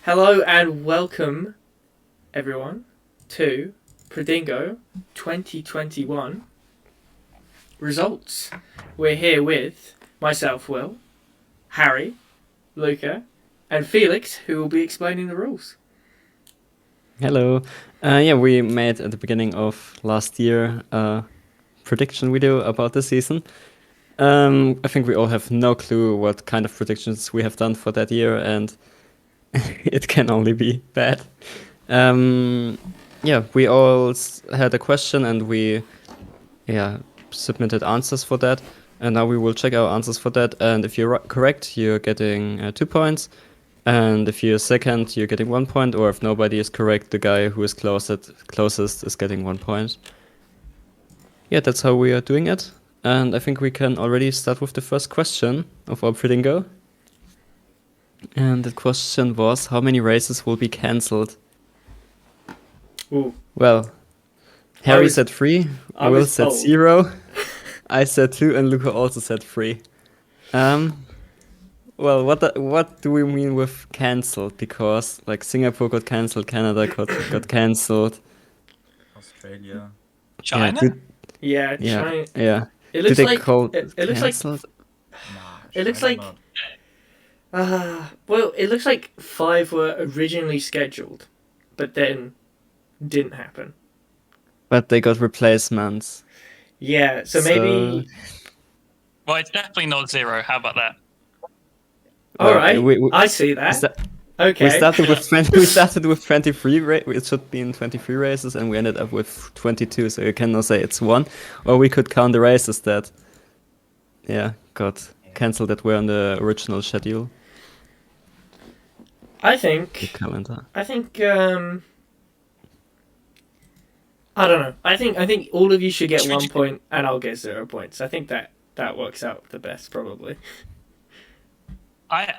Hello and welcome, everyone, to Predingo 2021 results. We're here with myself, Will, Harry, Luca, and Felix, who will be explaining the rules. Hello. We made at the beginning of last year a prediction video about the season. I think we all have no clue what kind of predictions we have done for that year, and it can only be bad. We all had a question, and we submitted answers for that. And now we will check our answers for that. And if you're correct, you're getting 2 points. And if you're second, you're getting 1 point. Or if nobody is correct, the guy who is closest is getting 1 point. Yeah, that's how we are doing it. And I think we can already start with the first question of our Predingo. And the question was, how many races will be cancelled? Ooh. Well, Harry said 3, Will said 0, I said 2, and Luca also said 3. Well, what do we mean with cancelled? Because like Singapore got cancelled, Canada got cancelled, Australia, China. China. Yeah. It looks Did they like call it looks cancelled? it looks like it looks like 5 were originally scheduled, but then didn't happen. But they got replacements. Yeah, so maybe. Well, it's definitely not 0. How about that? All right, I see that. Okay. We started with 23. It should be in 23 races, and we ended up with 22. So you cannot say it's 1, or we could count the races that, got cancelled that were on the original schedule. I think. The calendar. I don't know. I think all of you should get 1 point, and I'll get 0 points. I think that works out the best, probably. I'm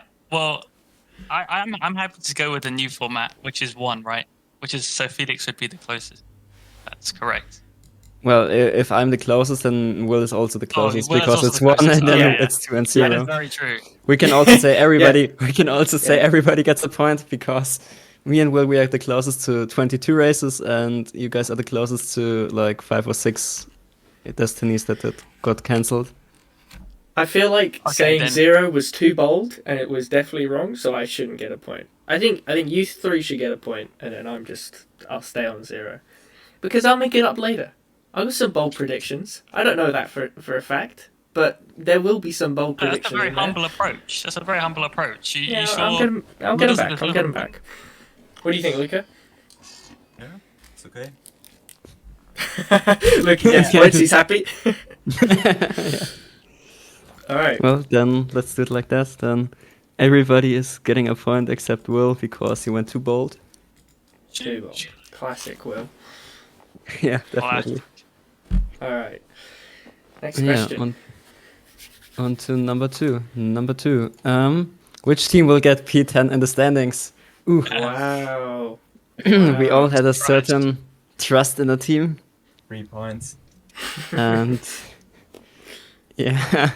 happy to go with the new format, which is 1, right? Which is so Felix would be the closest. That's correct. Well, if I'm the closest, then Will is also the closest because it's 1 closest. and then it's 2 and 0. That is very true. We can also say everybody. We can also say everybody gets a point because me and Will, we are the closest to 22 races, and you guys are the closest to like 5 or 6 destinies that got cancelled. I feel like saying 0 was too bold, and it was definitely wrong, so I shouldn't get a point. I think you 3 should get a point, and then I'll stay on 0 because I'll make it up later. I've got some bold predictions. I don't know that for a fact, but there will be some bold predictions. That's a very humble approach. That's a very humble approach. You sure? I'll get them back. What do you think, Luca? Yeah, it's okay. Looking at points, he's happy. All right. Well, then let's do it like that. Then everybody is getting a point except Will because he went too bold. Too bold. Classic Will. Yeah, definitely. All right. Next question. On to number 2. Which team will get P10 in the standings? Ooh. Wow. We all had a certain trust in the team. 3 points. And I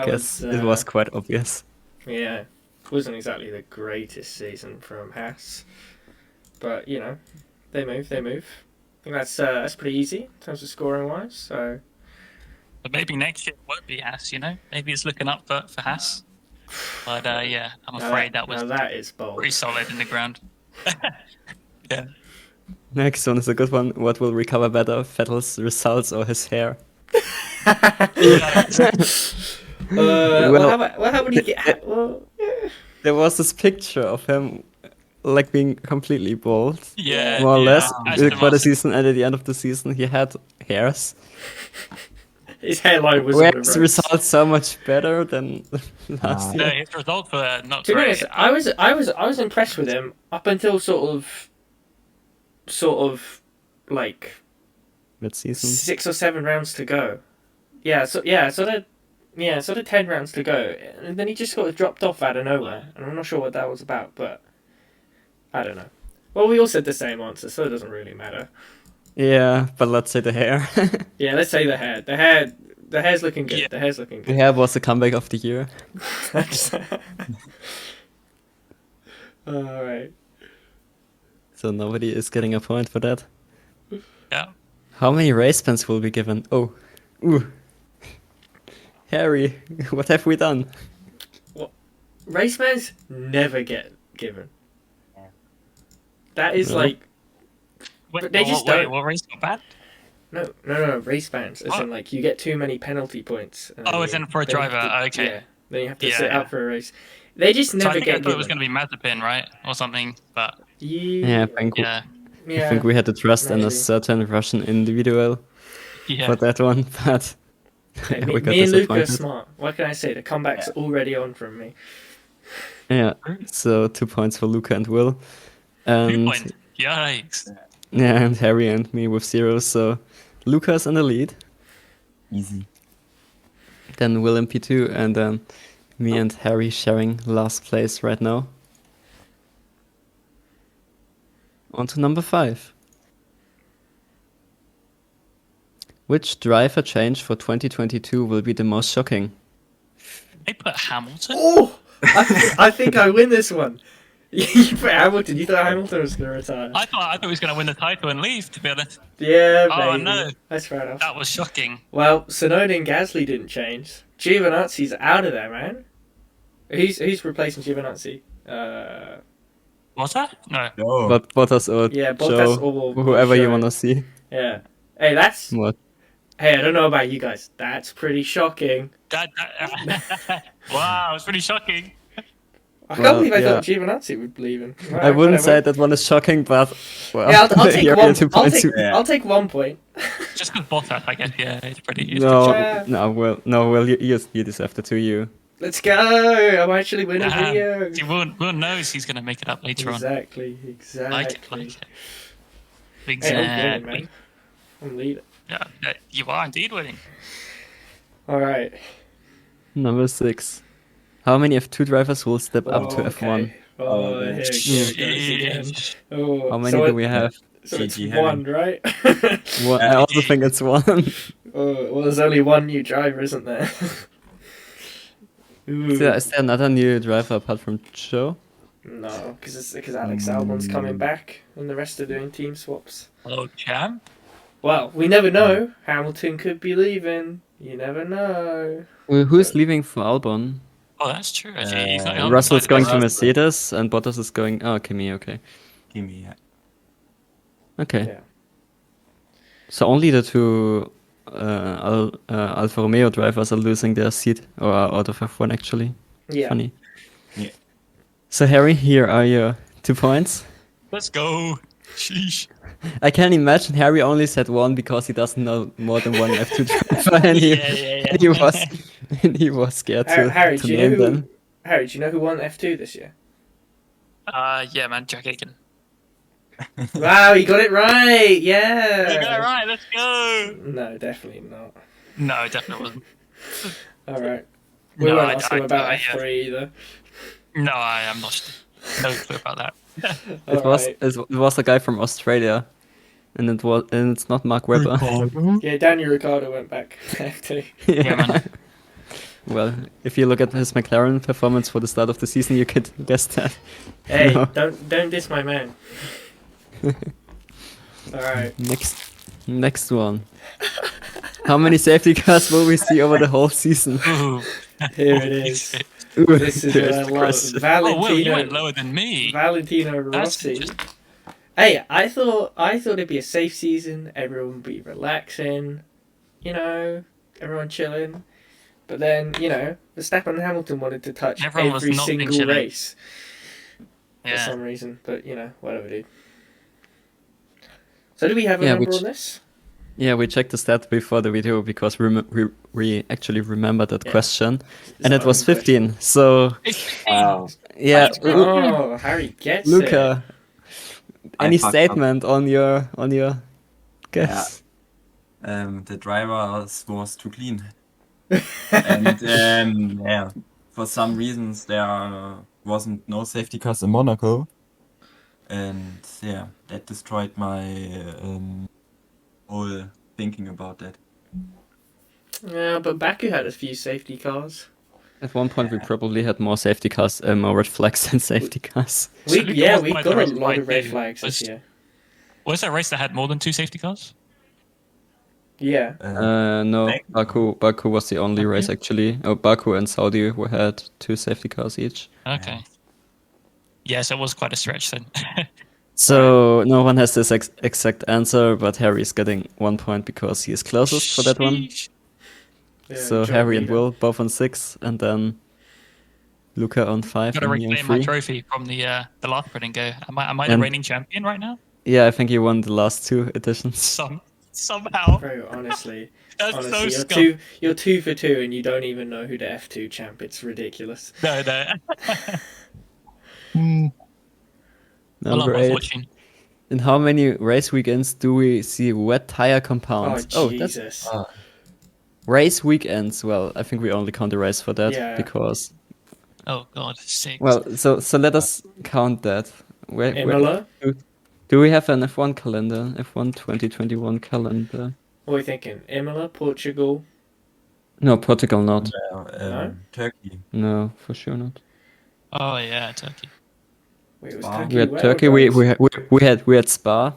guess it was quite obvious. Yeah, it wasn't exactly the greatest season from Haas, but they move. I think that's pretty easy in terms of scoring wise. So, but maybe next year it won't be Haas. Maybe it's looking up for Haas. But I'm afraid that is bold. Pretty solid in the ground. Yeah. Next one is a good one. What will recover better, Vettel's results or his hair? How would he get? There was this picture of him like being completely bald. Yeah, more or less. For the season. season, and at the end of the season, he had hairs. His hairline was. Where his results so much better than last year. Yeah, his results were not to great. be honest, I was impressed with him up until sort of like mid-season, 6 or 7 rounds to go. Sort of 10 rounds to go, and then he just sort of dropped off out of nowhere, and I'm not sure what that was about, but I don't know. Well, we all said the same answer, so it doesn't really matter. Yeah, but let's say the hair. Yeah, let's say the hair. The hair's looking good. Yeah. The hair's looking good. The hair was the comeback of the year. All right. So nobody is getting a point for that. Yeah. How many race pens will be given? Oh, ooh. Harry, what have we done? Race bands never get given. That is No? like Wait, But they just wait, don't. what race got bad? no race bans. As in like you get too many penalty points. And Oh, then it's in for a then you have driver. to- Okay. Yeah. Then you have to Yeah, sit yeah. out for a race. They just So never I think I get thought it was going given. to be Mazepin, right, or something. But Yeah, I think, yeah, I think we had to trust in a maybe. certain Russian individual yeah. for that one, but Hey, yeah, me, we got me and Luke are disappointed. smart. What can I say? The comeback's already on from me. Yeah, so 2 points for Luca and Will. 2 And points. Yikes. yeah, and Harry and me with 0. So Luca's in the lead, Easy. then Will in P2, and then me and Harry sharing last place right now. On to number 5. Which driver change for 2022 will be the most shocking? They put Hamilton. Oh! I think I win this one. You put Hamilton. You thought Hamilton was going to retire. I thought he was going to win the title and leave. To be honest, Yeah, Oh, maybe. no. That's fair enough. that was shocking. Well, Sonoda and Gasly didn't change. Giovinazzi's out of there, man. Who's replacing Giovinazzi? Was that? No. No. But Bottas or Yeah, Bottas Joe, or whoever you Joe. want to see. Yeah. Hey, that's... What? Hey, I don't know about you guys. That's pretty shocking. Wow, it's pretty shocking. I Well, can't believe I yeah. thought Giovinazzi would leave him. I wouldn't say that one is shocking, but well, Yeah, I'll take you're one. 2 I'll points. take, I'll take 1 point. Just because Bottas, I guess. Yeah, it's pretty. Yeah. Well, you deserve the 2. You. Let's go! I'm actually winning video. Will knows he's going to make it up later on. Exactly. Like it. Hey, I'm Exactly. winning, man. I'm leading. Yeah, you are indeed winning. All right. Number 6. How many F2 drivers will step up to F1? Okay. Oh, here it goes again. Oh, How many so do we have? So it's GG, Harry. 1, right? One, I also think it's 1. Oh, well, there's only one new driver, isn't there? Ooh. Is there another new driver apart from Joe? No, because Alex Albon's coming back and the rest are doing team swaps. Hello, champ. Well, we never know. Hamilton could be leaving. You never know. Who's leaving for Albon? Oh, that's true. Actually, he's not on Russell's the going side to of Mercedes and Bottas is going... Oh, Kimi, okay. Gimme. Yeah. Okay. Yeah. So only the 2 Alfa Romeo drivers are losing their seat, or are out of F1 actually. Yeah. Funny. Yeah. So Harry, here are your 2 points. Let's go. Sheesh. I can imagine Harry only said 1 because he doesn't know more than one F2 driver, and he, Yeah. and he was and he was scared to, Harry, to do you know name who? them. Harry, do you know who won F2 this year? Yeah, man, Jack Aiken. Wow, he got it right. You got it Yeah. right. Let's go. No, definitely not. No, it definitely wasn't. All right. We No, won't I- ask him I- about I- F3 either. No, I am not. No clue about that. It was a guy from Australia, and it's not Mark Webber. Yeah, Daniel Ricciardo went back to F2. Yeah, man. Well, if you look at his McLaren performance for the start of the season, you could guess that. Hey, No. don't diss my man. All right. Next one. How many safety cars will we see over the whole season? Ooh. Here it is. Ooh, This is what there's I the love. question. Oh, Will, you went Valentino, lower than me. Valentino That's Rossi. interesting. Hey, I thought it'd be a safe season. Everyone would be relaxing. You know, everyone chilling. But then, you know, Verstappen and Hamilton wanted to touch Everyone was every not single chilling. race for Yeah. some reason. But, you know, whatever, dude. So do we have a Yeah, number which- on this? Yeah, we checked the stat before the video because we actually remembered that Yeah. question, It's and it not was a question. 15. So Wow. yeah, Oh, Harry gets Luca, I any fucked up. statement on your guess? The driver was too clean. And yeah, for some reasons there wasn't no safety cars in Monaco. And yeah, that destroyed my whole thinking about that. Yeah, but Baku had a few safety cars. At one point, we probably had more safety cars, more red flags than safety cars. So Luca Yeah, was we quite got a race lot of red too. flags this year. Was there a race that had more than 2 safety cars? Yeah. No, Baku. Baku was the only race actually. Oh, Baku and Saudi had 2 safety cars each. Okay. Yeah, so it was quite a stretch then. So no one has this exact answer, but Harry's getting 1 point because he is closest for that one. Sheesh. Yeah, So joint Harry and leader. Will both on 6, and then Luca on 5 Got to and me on reclaim my 3. trophy from the last put and go. Am I the And- reigning champion right now? Yeah, I think you won the last 2 editions. Somehow. Bro, honestly. That's Honestly, so you're 2 for 2 and you don't even know who the F2 champ. It's ridiculous. No. I love Number my 8. fortune. In how many race weekends do we see wet tire Oh, compounds? That's Jesus. race weekends. Well, I think we only count the race for that Yeah. because. Oh god, 6. Well, so let us count that. Where Imola? do we have an F1 calendar? F1 2021 calendar? What are we thinking? Imola, Portugal? No, Portugal not. No? Turkey. No, for sure not. Oh yeah, Turkey. Wait, was Spa. Turkey We had wet Turkey. or dry? We had Spa.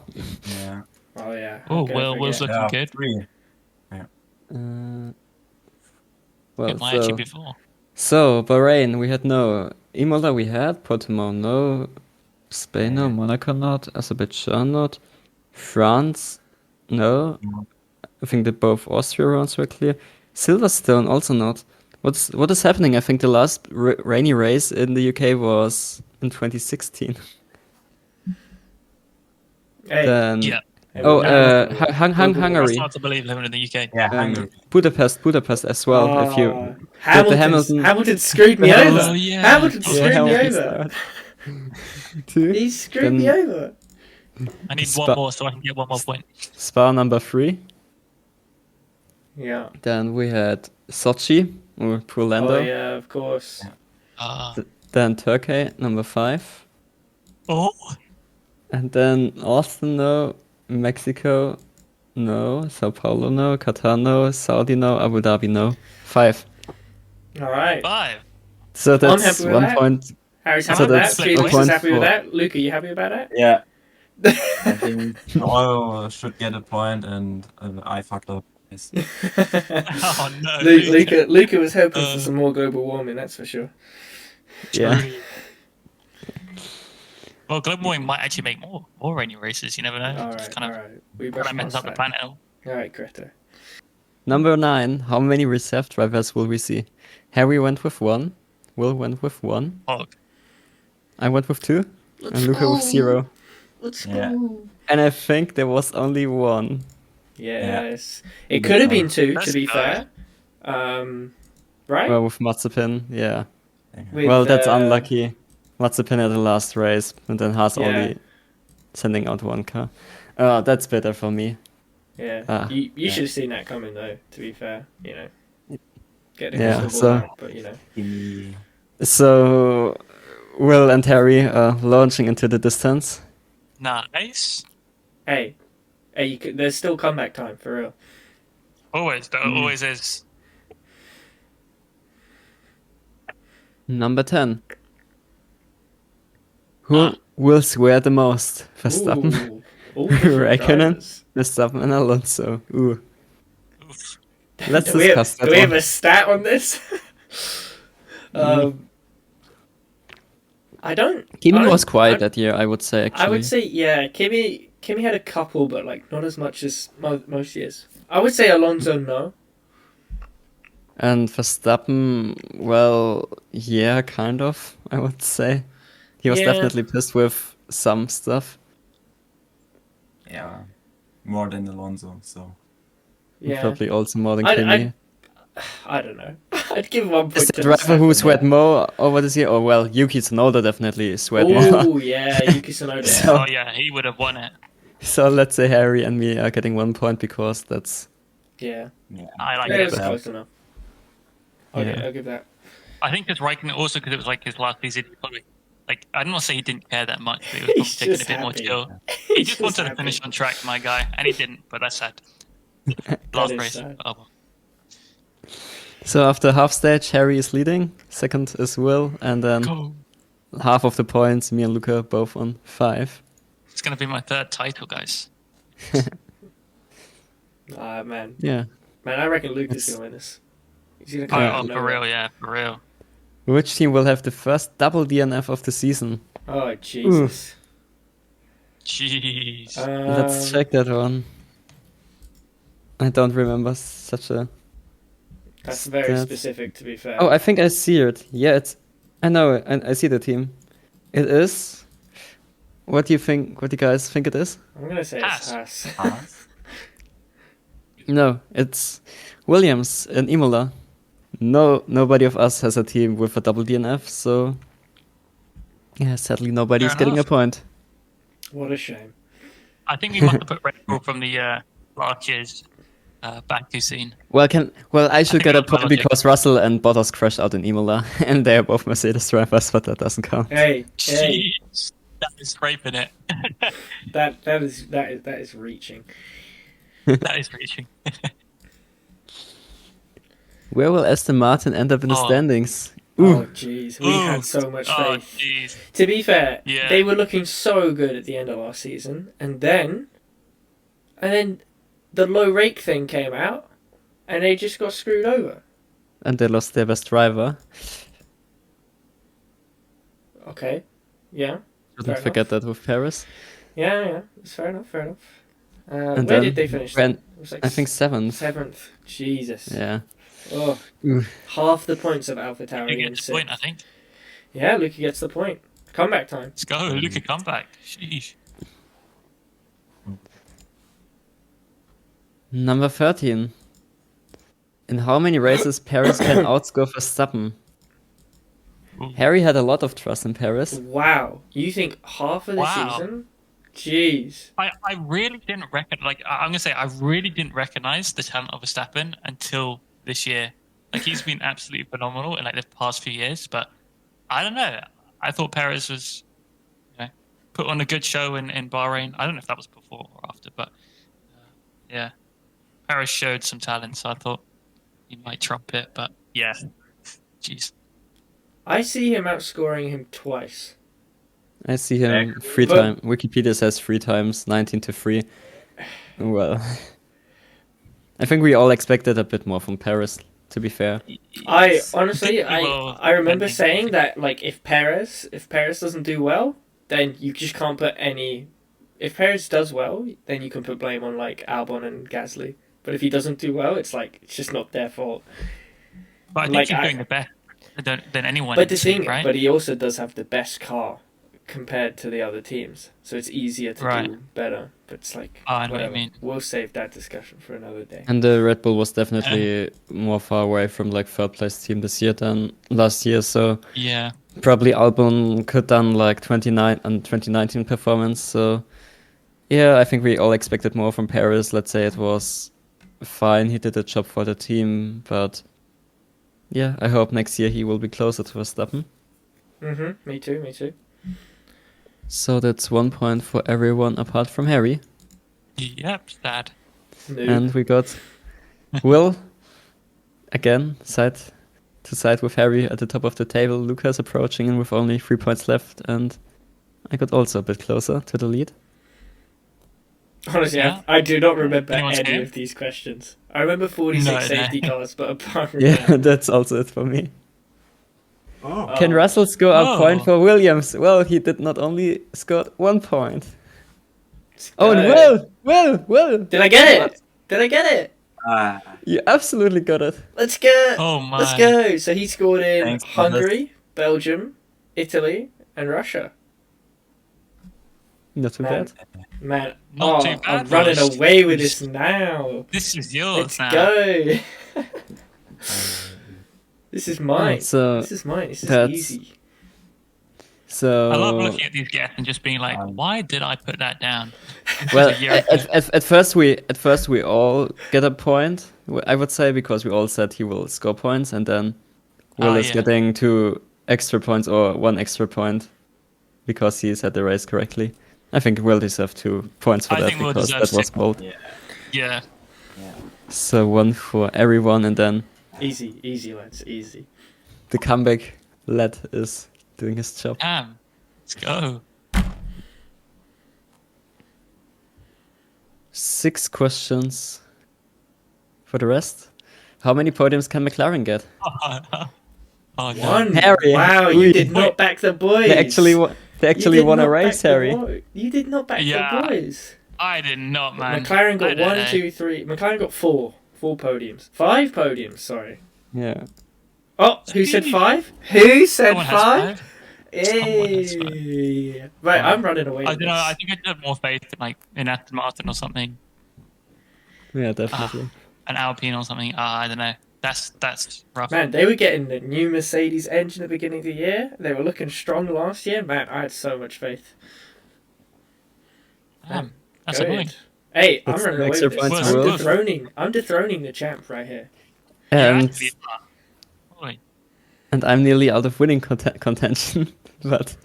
Yeah. Oh, yeah. Oh, how could I Will's forget? looking good. 3. Well, It might actually be 4. so Bahrain we had no, Imola we had, Portimao no, Spain no, Yeah. Monaco not, Azerbaijan not, France no. I think that both Austria rounds were clear. Silverstone also not. What is happening? I think the last rainy race in the UK was in 2016. Hey, Then Yeah. hey, oh, we're now- Hungary. That's hard to believe living in the UK. Yeah, Hungary. Budapest as well. If you Hamilton screwed me Hamilton- over. Oh, yeah. Hamilton Yeah, screwed me Hamilton over. Two. He screwed me Then- over. I need Spa- one more so I can get one more point. Spa number 3. Yeah. Then we had Sochi or Orlando. Oh yeah, of course. Then Turkey number 5. Oh, And then Austin no, Mexico no, Sao Paulo no, Qatar no, Saudi no, Abu Dhabi no. 5. All right. 5. So that's happy with 1 that. point. Harry's So happy with that. that's Felix a is point happy with for- that. Luca, you happy about that? Yeah. I think all should get a point, and I fucked up. Yes. Oh no. Luca was hoping for Uh, some more global warming, that's for sure. Yeah. Well, global warming might actually make more rainy races. You never know. All Just right, kind all of right. We kind of mess up the planet. All right, Greta. Number 9. How many reserve drivers will we see? Harry went with 1. Will went with 1. Hog. I went with 2. And Luca with 0. Let's Yeah. go. And I think there was only 1. Yes. It could have been 2, to Let's be go. fair. Right? Well, with Mazepin, yeah. With, Well, that's unlucky. Mazepin at the last race, and then Haas Yeah. only sending out 1 car. That's better for me. Yeah. You yeah. should have seen that coming, though, to be fair. You know. Get the Yeah, crystal so- ball out, but, you know. Gimme. So, Will and Harry are launching into the distance. Nice. Hey, there's still comeback time, for real. Always, though. Always is. Number 10. Who will swear the most? Verstappen, Ooh, different Raikkonen, drivers. Verstappen and Alonso. Ooh. Oof. Let's Do we have- discuss that Do we have one. a stat on this? I don't. Kimi I don't- was quiet I- that year, I would say, actually. I would say, yeah, Kimi had a couple, but like not as much as most years. I would say Alonso, no. And Verstappen, well, yeah, kind of, I would say. He was Yeah. definitely pissed with some stuff. Yeah. More than Alonso, so. Yeah, Probably also more than I- Kimi. I don't know. I'd give 1 point Is to the driver who Verstappen, sweat more over this year? Oh, well, Yuki Tsunoda definitely sweat more. Oh yeah, Yuki Tsunoda. So- Oh yeah, he would have won it. So let's say Harry and me are getting 1 point because that's... Yeah, Yeah. I like yeah, it. it's close enough. Okay, Yeah. I'll give that. I think because Raikkonen also because it was like his last season, he probably like I don't want to say he didn't care that much, but he was probably He's taking a just bit more happy. chill. He's He just wanted to happy. finish on track, my guy, and he didn't. But that's sad. That Last is race. sad. Oh well. So after half stage, Harry is leading. Second is Will, and then Go. half of the points, me and Luca both on 5. It's going to be my third title, guys. Man. Yeah. Man, I reckon Luke is It's- going to win this. He's going to come out Oh, of for nowhere. real, yeah, for real. Which team will have the first double DNF of the season? Oh, Jesus. Jeez. Let's check that one. I don't remember such a... That's very stat. specific, to be fair. Oh, I think I see it. Yeah, it's... I know, I see the team. It is... What do you think? What do you guys think it is? I'm going to say it's Haas. Haas. No, it's Williams and Imola. No, nobody of us has a team with a double DNF, so... Yeah, sadly nobody's Fair getting a enough. point. What a shame. I think we must have put Red Bull from the last year's back too soon. Well, I should think get a that's my point logic. because Russell and Bottas crashed out in Imola, and they are both Mercedes drivers, but that doesn't count. Hey, Jeez. That is scraping it. that is reaching. That is reaching. Where will Aston Martin end up in the Oh. standings? Oh, jeez. We Ooh. had so much Oh, faith. jeez. To be fair, Yeah. they were looking so good at the end of last season, and then the low rake thing came out, and they just got screwed over. And they lost their best driver. Okay, yeah, Shouldn't forget that with Paris. yeah, it's fair enough, fair enough. And Where then did they finish? ran- Then? It was like I think 7th. 7th. Jesus. Yeah. Oh, Ooh. half the points of You AlphaTauri get in the point, I 6th. think. Yeah, Luca gets the point. Comeback time. Let's go. Luca comeback. Sheesh. Number 13. In how many races Paris can outscore Verstappen? Ooh. Harry had a lot of trust in Paris. Wow, you think half of the Wow. season? Jeez. I really didn't I'm gonna say I really didn't recognize the talent of Verstappen until this year. Like he's been absolutely phenomenal in like the past few years, but I don't know. I thought Perez was, put on a good show in Bahrain. I don't know if that was before or after, but yeah, Perez showed some talent, so I thought he might trump it. But yeah, jeez. I see him outscoring him twice. I see him Back. 3 But- times. Wikipedia says 3 times, 19-3. Well, I think we all expected a bit more from Paris, to be fair. I honestly, Well, I remember depending. saying that like if Perez doesn't do well, then you just can't put any. If Perez does well, then you can put blame on like Albon and Gasly. But if he doesn't do well, it's like it's just not their fault. But I think Like, he's I- doing the best than anyone. But in the team, thing, right? but he also does have the best car compared to the other teams, so it's easier to Right. do better. But it's like Oh, I know what you whatever. mean. We'll save that discussion for another day. And the Red Bull was definitely more far away from like third place team this year than last year, so Yeah. probably Albon could done like 29 and 2019 performance. So yeah, I think we all expected more from Paris. Let's say it was fine. He did a job for the team, but yeah, I hope next year he will be closer to Verstappen. Me too. Me too. So that's 1 point for everyone apart from Harry. Yep, sad. Noob. And we got Will again side to side with Harry at the top of the table. Lucas approaching in with only 3 points left, and I got also a bit closer to the lead. Honestly, Yeah. I do not remember Anyone any scared? of these questions. I remember 46 No, safety cars, but apart from Yeah, that, that's also it for me. Oh. Can Russell score a Oh. point for Williams? Well, he did not only score 1 point. let's Oh, and go. Will! Did I get it? Did I get it? Ah, You absolutely got it. Let's go. Oh my. Let's go. So he scored in Thanks, Hungary, Belgium, Italy, and Russia. Not too Man. bad. Man, Not too bad, I'm running Rose. away with this now. This is yours Let's now. go. This is mine. So, This is mine. This is that's- easy. so I love looking at these guests and just being like, Um, why did I put that down? well, A year at first we all get a point. I would say because we all said he will score points, and then Will is yeah. getting 2 extra points or 1 extra point because he said the race correctly. I think Will deserved 2 points for I that think Will because deserves that was 6. bold. yeah. Yeah. So 1 for everyone, and then Easy, lads, easy. The comeback lad is doing his job. Damn. Let's go. 6 questions for the rest. How many podiums can McLaren get? Oh, no. One. Harry, Wow, we- you did not back the boys. They actually You did won a not race, back the Harry. You did not back Yeah. the boys. I did not, man. McLaren I got don't 1, know. 2, 3. McLaren got 4 podiums. 5 podiums. Sorry. Yeah. Oh, who said 5? Who said Someone has 5? 5. Someone has 5. Hey. Right, I'm running away. I with don't know. this. I think I did have more faith in Aston Martin or something, Yeah, definitely. an Alpine or something. I don't know. That's rough. Man, they were getting the new Mercedes engine at the beginning of the year. They were looking strong last year. Man, I had so much faith. Damn, that's Go annoying. ahead. Hey, That's I'm running an away extra with point this. to Will. I'm dethroning the champ right here. Yeah, And actually, holy. and I'm nearly out of winning contention. But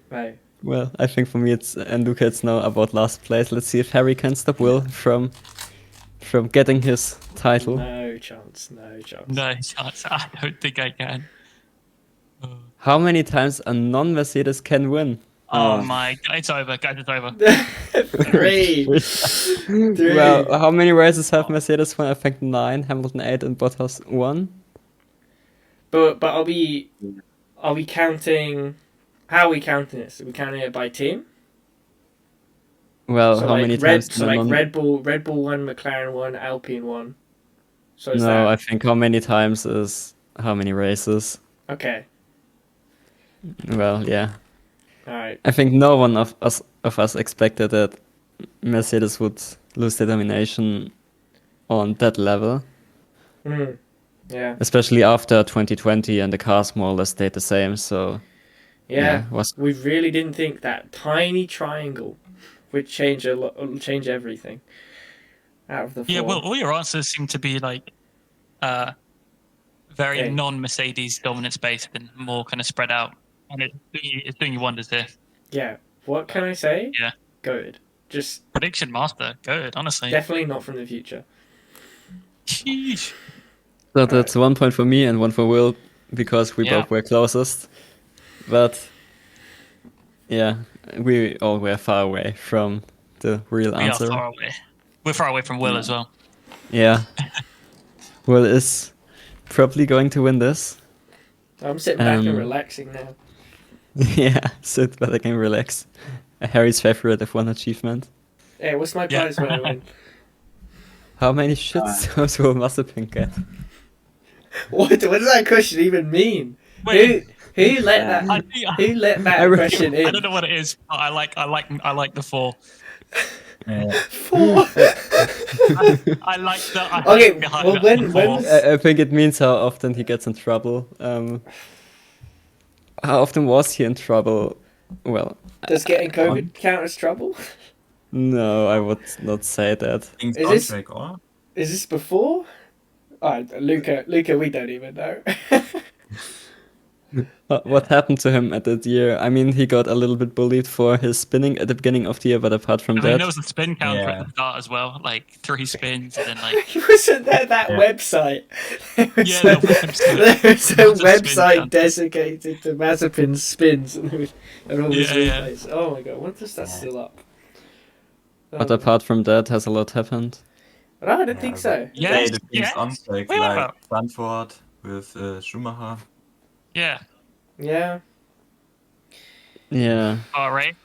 Right. well, I think for me and Luca it's now about last place. Let's see if Harry can stop Will from getting his title. No chance. No chance. No chance. I don't think I can. How many times a non-Mercedes can win? Oh my god, it's over, guys, it's over. 3. 3. Well, how many races have Mercedes won? I think 9, Hamilton 8, and Bottas 1. But are we counting? How are we counting this? Are we counting it by team? Well, So how like many Red, times? so like Red Bull 1, McLaren 1, Alpine 1. So is No, I that think how many times is how many races. okay? Well, yeah. All right. I think no one of us expected that Mercedes would lose the domination on that level, Yeah. especially after 2020 and the cars more or less stayed the same. So Yeah. was We really didn't think that tiny triangle would change change everything out of the 4. Yeah, well, all your answers seem to be like very Hey. non-Mercedes dominance based and more kind of spread out, and it's doing you wonders here. Yeah. What can I say? Yeah. Good. Just Prediction master, good, honestly. definitely not from the future. Sheesh. so that's 1 point for me and 1 for Will because we Yeah. both were closest. But yeah, we all were far away from the real We answer. are far away. We're far away from Will as well. Yeah. Will is probably going to win this. I'm sitting back and Um, relaxing now. Yeah, sit back and relax. Harry's favorite F1 achievement. Hey, what's my Yeah. prize when I win? How many shitstones will Mazepin get? What does that question even mean? Wait. Who let that? I think Who let that I really- question in? I don't know what it is, but I like the 4. Yeah. 4. I like the. I Okay, like behind well, the when 4. was- I think it means how often he gets in trouble. How often was he in trouble? Well, Does getting COVID count as trouble? no, I would not say that. Things Is on this- track, or? Is this before? Luca, we don't even know. What happened to him at that year? I mean, he got a little bit bullied for his spinning at the beginning of the year, but apart from I mean, that, there was a spin counter Yeah. at the start as well, like 3 spins, and then like Wasn't there that Yeah. website? There was Yeah, a, there was a spin- there was a there was a spin website counter. dedicated to Mazepin's spins and all his Yeah, yeah. replays. Oh my god, what is that still up? but apart from that, has a lot happened. No, I don't think so. Yeah. Say the things yes. on track, Wait, what like about- Stanford with Schumacher. yeah, Yeah. Yeah, Bahrain.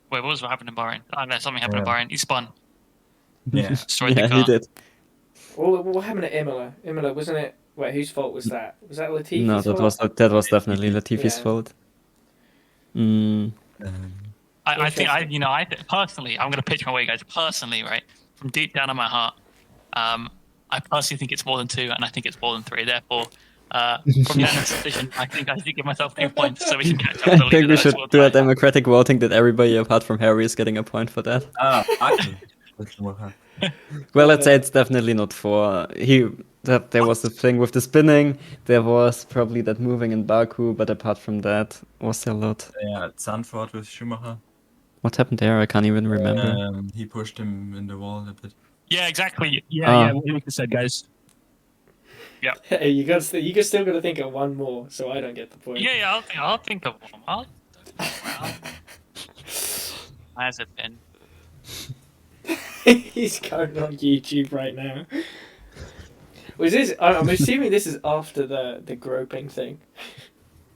Wait, what was what happened in Bahrain? Oh no, something happened in Yeah. Bahrain. He spun, Yeah. destroyed yeah, the car. he did. What happened at Imola? Imola, wasn't it? Wait, whose fault was that? Was that Latifi's No, fault? that was definitely Latifi's Yeah. fault. Mm, I think Interesting. personally, I'm going to pitch my way, guys. Personally, right, from deep down in my heart, I personally think it's more than 2, and I think it's more than 3. Therefore, from that decision, I think I should give myself 2 points so we can catch up I with the think leader. we That's should what do a I- democratic voting that everybody apart from Harry is getting a point for that. Actually, with Schumacher. Well, let's say it's definitely not 4. There was the thing with the spinning. There was probably that moving in Baku, but apart from that, was there a lot? Yeah, Stanford with Schumacher. What happened there? I can't even remember. He pushed him in the wall a bit. Yeah, exactly. Ah. What Lucas said, guys. Hey, you still got to think of one more, so I don't get the point. Yeah, I'll think of one. Has it been? He's going on YouTube right now. Was this? I'm assuming this is after the groping thing.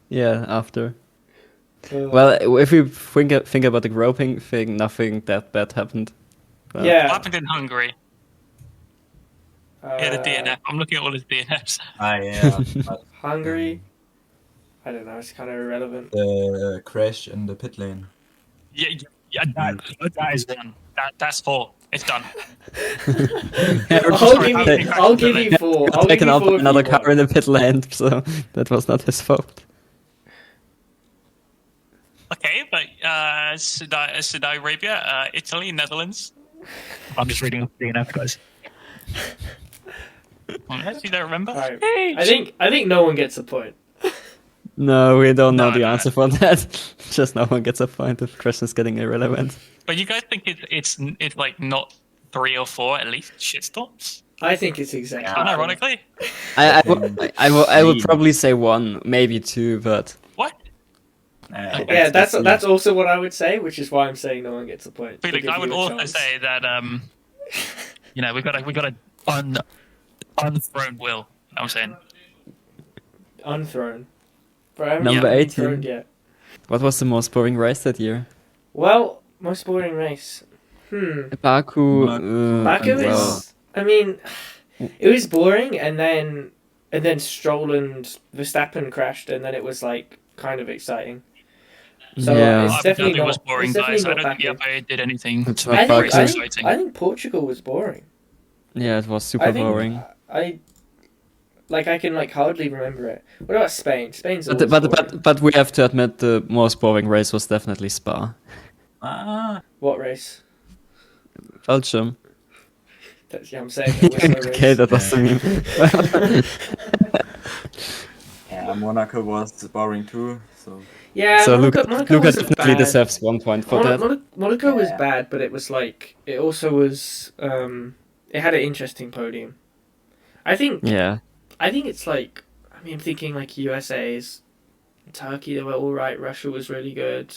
Yeah, after. Uh, Well, if we think about the groping thing, nothing that bad happened. But- yeah. What happened in Hungary? Yeah, the DNF. I'm looking at all his DNFs. Yeah. But Hungary. I don't know. It's kind of irrelevant. the crash in the pit lane. Yeah, that is done. That's 4. It's done. I'll give you 4. I'll give Taken you up 4 if another you want. car in the pit lane, so that was not his fault. Okay, but Saudi Arabia, Italy, Netherlands. I'm just reading off DNF, guys. You don't remember? Right. I think no one gets a point. No, we don't know No, the no. answer for that. Just no one gets a point if the question's getting irrelevant. But you guys think it's like not 3 or 4 at least shitstorms? I think it's exactly. Unironically? I would probably say 1, maybe 2, but What? Yeah, that's also what I would say, which is why I'm saying no one gets a point. Felix, To give I would you a also chance. say that we got a unthrown Will. You know what I'm saying? Unthrown. But I haven't Number been 18. thrown yet. what was the most boring race that year? Well, most boring race. Baku. Baku well, is. I mean, it was boring, and then Stroll and Verstappen crashed, and then it was like kind of exciting. So Yeah. it's Abu definitely Dhabi not. was boring, It's definitely guys. I not don't think Baku. Abu did anything. It's I not think, Baku. exciting. I think Portugal was boring. Yeah, it was super I think boring. I can hardly remember it. What about Spain? Spain's always But boring. but we have to admit the most boring race was definitely Spa. What race? Belgium. I'm saying it was no race. Okay, that was the meme. Yeah, Monaco was boring too. So Yeah, So Monaco Luca wasn't definitely bad. deserves 1 point for that. Monaco was Yeah. bad, but it was it also was it had an interesting podium. I think Yeah. it's I'm thinking USA's, Turkey, they were all right. Russia was really good.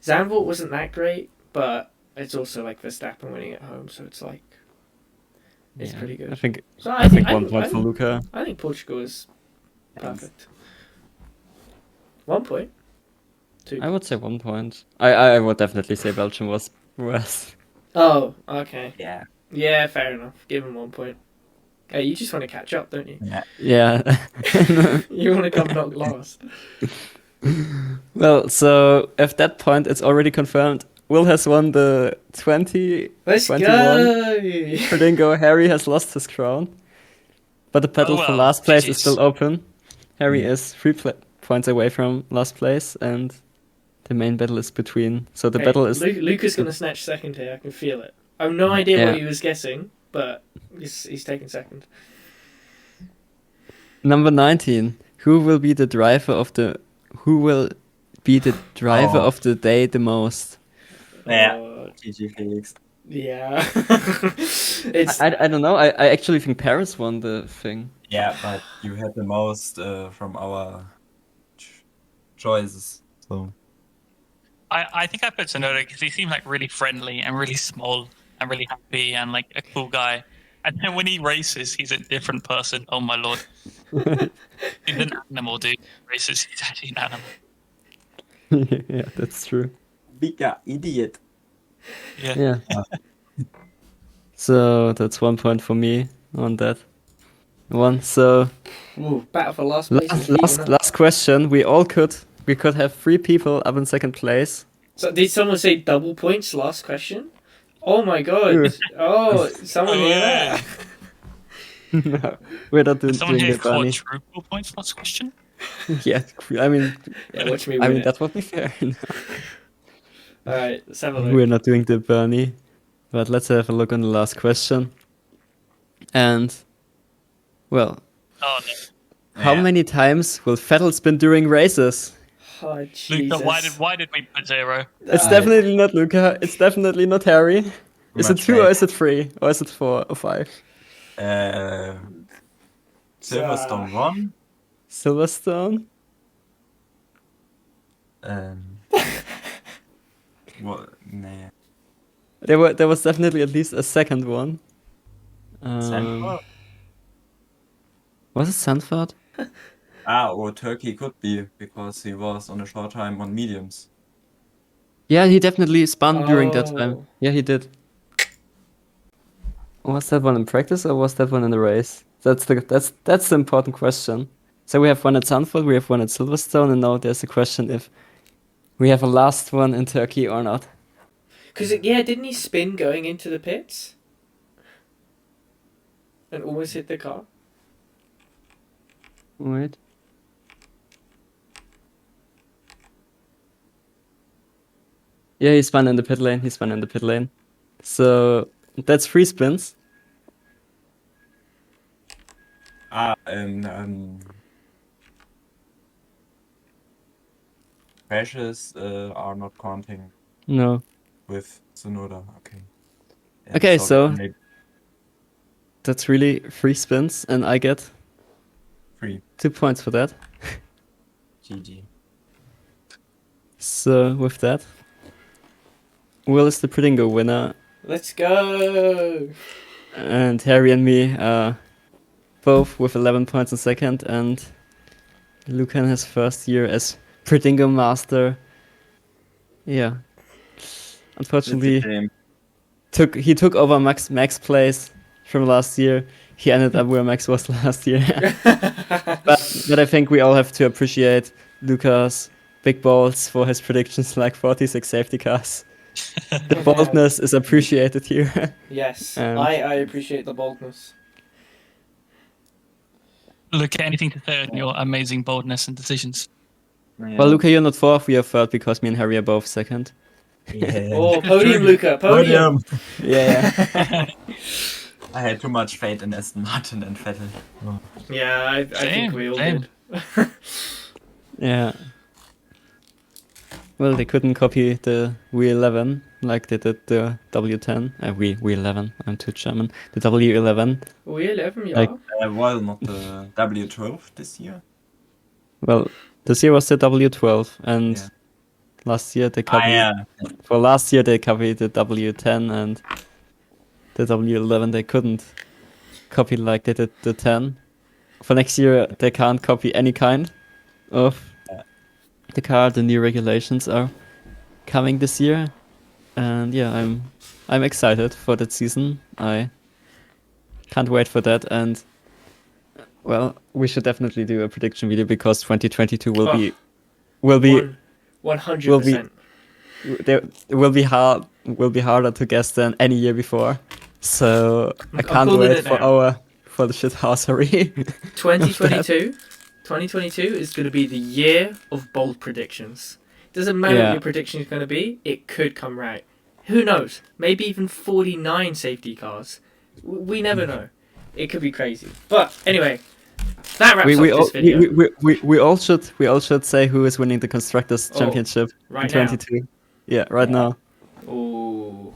Zandvoort wasn't that great, but it's also Verstappen winning at home, so it's it's Yeah. pretty good. I think So I think 1 point for Luca. I think Portugal is perfect. 1 point. 2. I would say 1 point. I would definitely say Belgium was worse. Oh, okay. yeah. Yeah, fair enough. Give him 1 point. Hey, you just want to catch up, don't you? Yeah. You want to come knock last. Well, so at that point, it's already confirmed. Will has won the 20. Let's 21. go! Perdingo, Harry has lost his crown. But the battle for well, last place is GG's. still open. Harry is 3 points away from last place, and the main battle is between. So the battle is. Luca's going to snatch second here. I can feel it. I have no idea Yeah. what he was guessing, but he's taking second. Number 19. Who will be the driver of the. Who will be the driver of the day the most? Yeah. Oh, GG Felix. yeah. It's I don't know. I actually think Paris won the thing. Yeah, but you had the most from our choices. So I think I put Tsunoda because he seemed really friendly and really small and really happy and a cool guy. And then when he races, he's a different person. Oh my lord. He's an animal, dude. Races, he's actually an animal. Yeah, that's true. bigger idiot. Yeah. Yeah. So that's 1 point for me on that one. So ooh, battle for last place. is heating up. last question. We could have 3 people up in second place. So did someone say double points last question? Oh my god. Oh, someone hear that? No, we're not doing, Someone doing here the bunny. quadruple points last question? Yeah, I mean, Yeah, watch me I win mean it. that would be fair. Alright, let's have a look. We're not doing the Bernie, but let's have a look on the last question. And well, Oh no. how many times will Vettel spin during races? Oh, Luca, Jesus. why did we put 0? It's definitely not Luca. It's definitely not Harry. Is it Much 2 or right. is it 3 or is it 4 or 5? Silverstone won. Silverstone. What? Nah. There was definitely at least a second one. Sandford? Was it Sanford? Or Turkey could be, because he was on a short time on mediums. Yeah, he definitely spun during that time. Oh. Yeah, he did. Was that one in practice or was that one in the race? That's the important question. So we have one at Sanford, we have one at Silverstone, and now there's the question if we have a last one in Turkey or not. Because, yeah, didn't he spin going into the pits? And almost hit the car? Wait. Yeah, he spun in the pit lane. So that's 3 spins. Crashes are not counting No. with Tsunoda. Okay. Okay, so maybe that's really 3 spins, and I get 3. 2 points for that. GG. So with that, Will is the Pridingo winner, Let's go! and Harry and me both with 11 points in second, and Luca in his first year as Pridingo master. Yeah. Unfortunately, he took over Max place from last year. He ended up where Max was last year. but I think we all have to appreciate Luca's big balls for his predictions, like 46 safety cars. The boldness is appreciated here. Yes, And- I appreciate the boldness. Look, anything to say on your amazing boldness and decisions? Yeah. Well, Luca, you're not fourth, we are third because me and Harry are both second. Yeah. Oh, podium, Luca, podium! Yeah. I had too much faith in Aston Martin and Vettel. Oh. Yeah, I think we all same. did. Yeah. Well, they couldn't copy the W11 like they did the W10. W11, I'm too German. The W11. We 11, yeah. Like- Well, not the W12 this year. Well, this year was the W12, and Yeah. last year they copied. For last year they copied the W10, and the W11 they couldn't copy like they did the 10. For next year they can't copy any kind of the car. The new regulations are coming this year, and yeah, I'm excited for that season. I can't wait for that, and well, we should definitely do a prediction video because 2022 will be 100%. will be harder to guess than any year before. So I I'm can't calling wait it now. for the shithousery. 2022 is going to be the year of bold predictions. Doesn't matter what your prediction is going to be, it could come right. Who knows? Maybe even 49 safety cars. We never know. It could be crazy. But anyway, that wraps up this video. We all should say who is winning the constructors championship right in 2022. Yeah, right now. Ooh.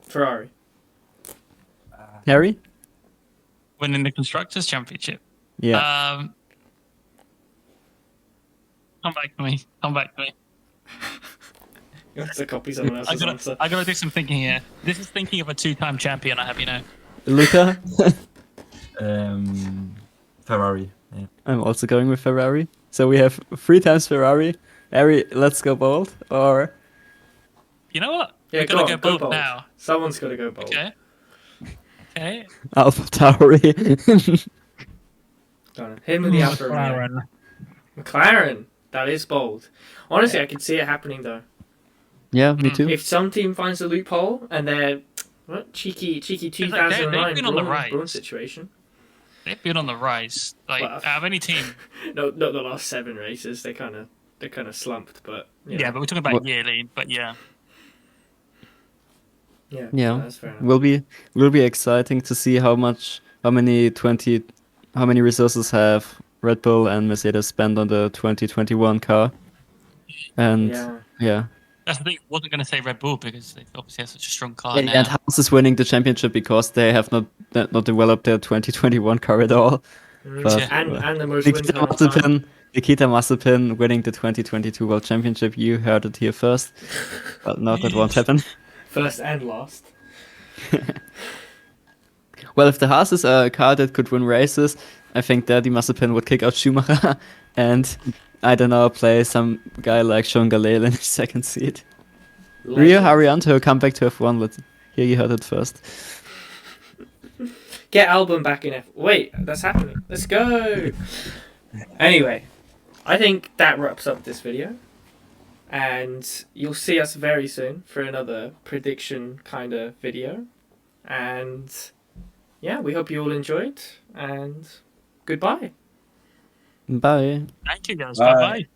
Ferrari. Harry? Winning the constructors championship. Yeah. Come back to me. You have to copy someone else's answer. I gotta do some thinking here. This is thinking of a 2-time champion I have, you know. Luca? Ferrari. Yeah. I'm also going with Ferrari. So we have 3 times Ferrari. Harry, let's go bold. Or You know what? Yeah, We're gonna go bold now. Someone's got to go bold. Okay. Alpha Tauri. Him with the Alfa Romeo. McLaren. That is bold. Honestly, I could see it happening though. Yeah, me too. If some team finds a loophole and they're cheeky 2009 been on the rise. Braun situation. They've been on the rise. Like Well, out of any team. No, not the last 7 races. They kind of slumped, but Yeah, but we're talking about yearly. But yeah. Yeah, that's fair enough. will be exciting to see how many resources have Red Bull and Mercedes spent on the 2021 car, and yeah, That's the thing. I wasn't going to say Red Bull because they obviously have such a strong car And now. Haas is winning the championship because they have not developed their 2021 car at all. But And the most wind tunnel time. Nikita Mazepin winning the 2022 World Championship. You heard it here first. But no, that won't happen. First and last. Well, if the Haas is a car that could win races, I think Daddy Mazepin would kick out Schumacher and, I don't know, play some guy like Sean Galel in his second seat. Rio Haryanto come back to F1. Here you heard it first. Get Albon back in F. Wait, that's happening. Let's go. Anyway, I think that wraps up this video. And you'll see us very soon for another prediction kind of video. And yeah, we hope you all enjoyed. And goodbye. Bye. Thank you, guys. Bye. Bye-bye.